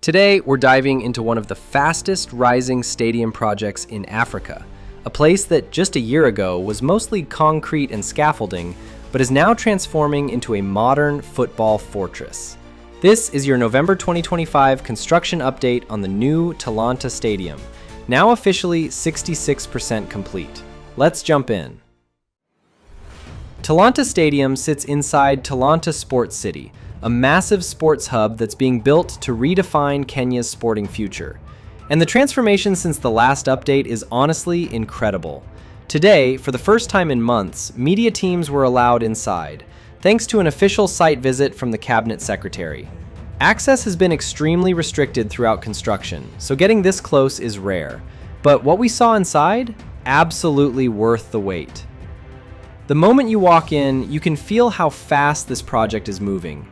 Today, we're diving into one of the fastest rising stadium projects in Africa, a place that just a year ago was mostly concrete and scaffolding, but is now transforming into a modern football fortress. This is your November 2025 construction update on the new Talanta Stadium, now officially 66% complete. Let's jump in. Talanta Stadium sits inside Talanta Sports City, a massive sports hub that's being built to redefine Kenya's sporting future. And the transformation since the last update is honestly incredible. Today, for the first time in months, media teams were allowed inside, thanks to an official site visit from the cabinet secretary. Access has been extremely restricted throughout construction, so getting this close is rare. But what we saw inside? Absolutely worth the wait. The moment you walk in, you can feel how fast this project is moving.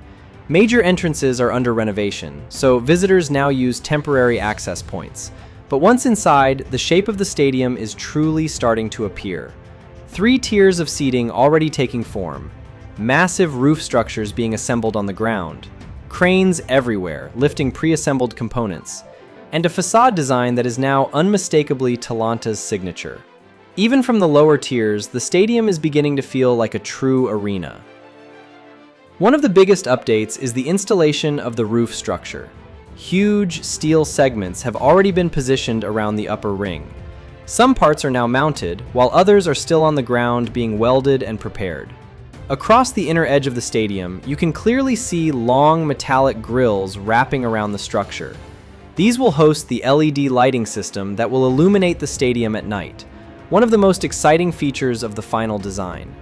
Major entrances are under renovation, so visitors now use temporary access points. But once inside, the shape of the stadium is truly starting to appear. 3 tiers of seating already taking form, massive roof structures being assembled on the ground, cranes everywhere lifting pre-assembled components, and a facade design that is now unmistakably Talanta's signature. Even from the lower tiers, the stadium is beginning to feel like a true arena. One of the biggest updates is the installation of the roof structure. Huge steel segments have already been positioned around the upper ring. Some parts are now mounted, while others are still on the ground being welded and prepared. Across the inner edge of the stadium, you can clearly see long metallic grills wrapping around the structure. These will host the LED lighting system that will illuminate the stadium at night, one of the most exciting features of the final design.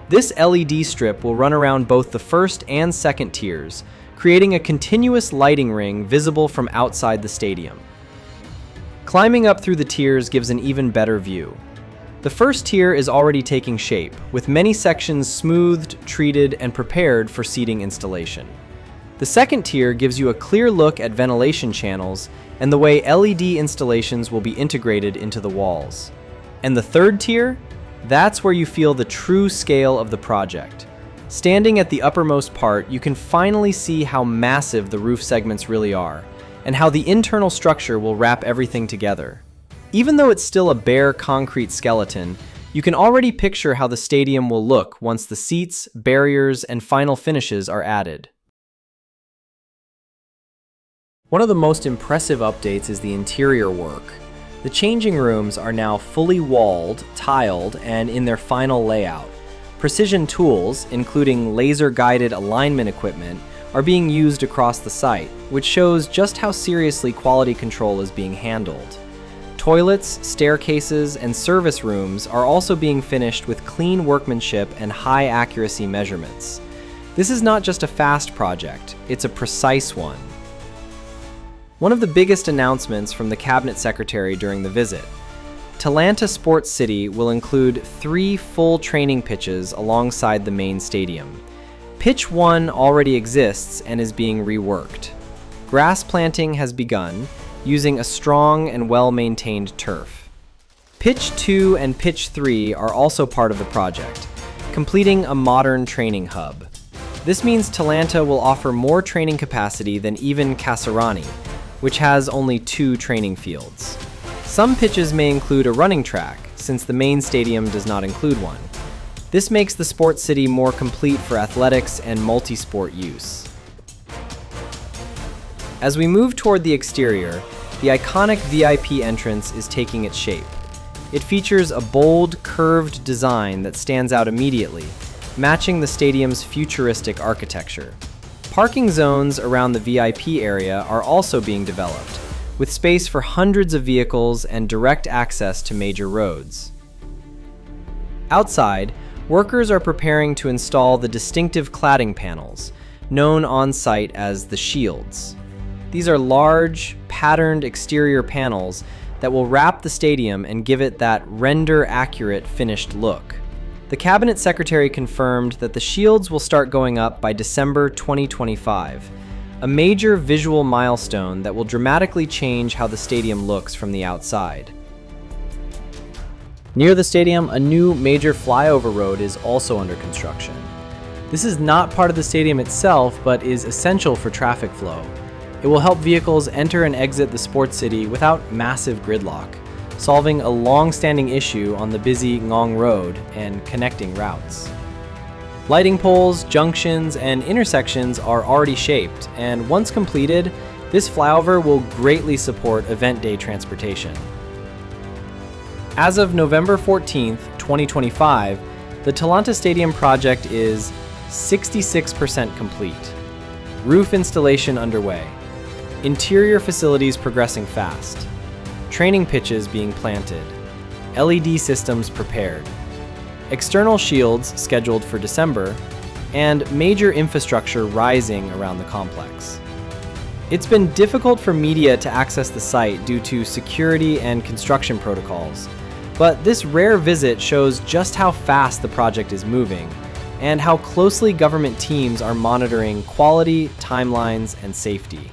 This LED strip will run around both the first and second tiers, creating a continuous lighting ring visible from outside the stadium. Climbing up through the tiers gives an even better view. The first tier is already taking shape, with many sections smoothed, treated, and prepared for seating installation. The second tier gives you a clear look at ventilation channels and the way LED installations will be integrated into the walls. And the third tier? That's where you feel the true scale of the project. Standing at the uppermost part, you can finally see how massive the roof segments really are, and how the internal structure will wrap everything together. Even though it's still a bare concrete skeleton, you can already picture how the stadium will look once the seats, barriers, and final finishes are added. One of the most impressive updates is the interior work. The changing rooms are now fully walled, tiled, and in their final layout. Precision tools, including laser-guided alignment equipment, are being used across the site, which shows just how seriously quality control is being handled. Toilets, staircases, and service rooms are also being finished with clean workmanship and high-accuracy measurements. This is not just a fast project, it's a precise one. One of the biggest announcements from the cabinet secretary during the visit: Talanta Sports City will include 3 full training pitches alongside the main stadium. Pitch 1 already exists and is being reworked. Grass planting has begun, using a strong and well-maintained turf. Pitch 2 and Pitch 3 are also part of the project, completing a modern training hub. This means Talanta will offer more training capacity than even Kasarani, which has only 2 training fields. Some pitches may include a running track, since the main stadium does not include one. This makes the sports city more complete for athletics and multi-sport use. As we move toward the exterior, the iconic VIP entrance is taking its shape. It features a bold, curved design that stands out immediately, matching the stadium's futuristic architecture. Parking zones around the VIP area are also being developed, with space for hundreds of vehicles and direct access to major roads. Outside, workers are preparing to install the distinctive cladding panels, known on site as the shields. These are large, patterned exterior panels that will wrap the stadium and give it that render-accurate finished look. The cabinet secretary confirmed that the shields will start going up by December 2025, a major visual milestone that will dramatically change how the stadium looks from the outside. Near the stadium, a new major flyover road is also under construction. This is not part of the stadium itself, but is essential for traffic flow. It will help vehicles enter and exit the sports city without massive gridlock, solving a long-standing issue on the busy Ngong Road and connecting routes. Lighting poles, junctions, and intersections are already shaped, and once completed, this flyover will greatly support event day transportation. As of November 14th, 2025, the Talanta Stadium project is 66% complete. Roof installation underway. Interior facilities progressing fast. Training pitches being planted. LED systems prepared. External shields scheduled for December, and major infrastructure rising around the complex. It's been difficult for media to access the site due to security and construction protocols, but this rare visit shows just how fast the project is moving and how closely government teams are monitoring quality, timelines, and safety.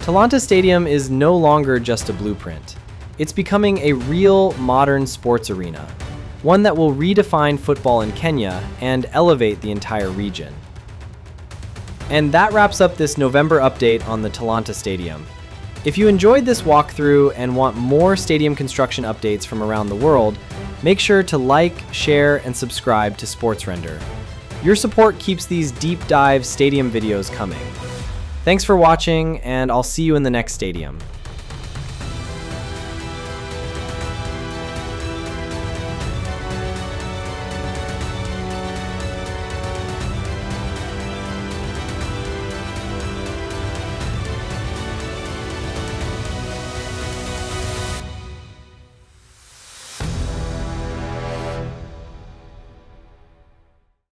Talanta Stadium is no longer just a blueprint. It's becoming a real modern sports arena, one that will redefine football in Kenya and elevate the entire region. And that wraps up this November update on the Talanta Stadium. If you enjoyed this walkthrough and want more stadium construction updates from around the world, make sure to like, share, and subscribe to SportsRender. Your support keeps these deep dive stadium videos coming. Thanks for watching, and I'll see you in the next stadium.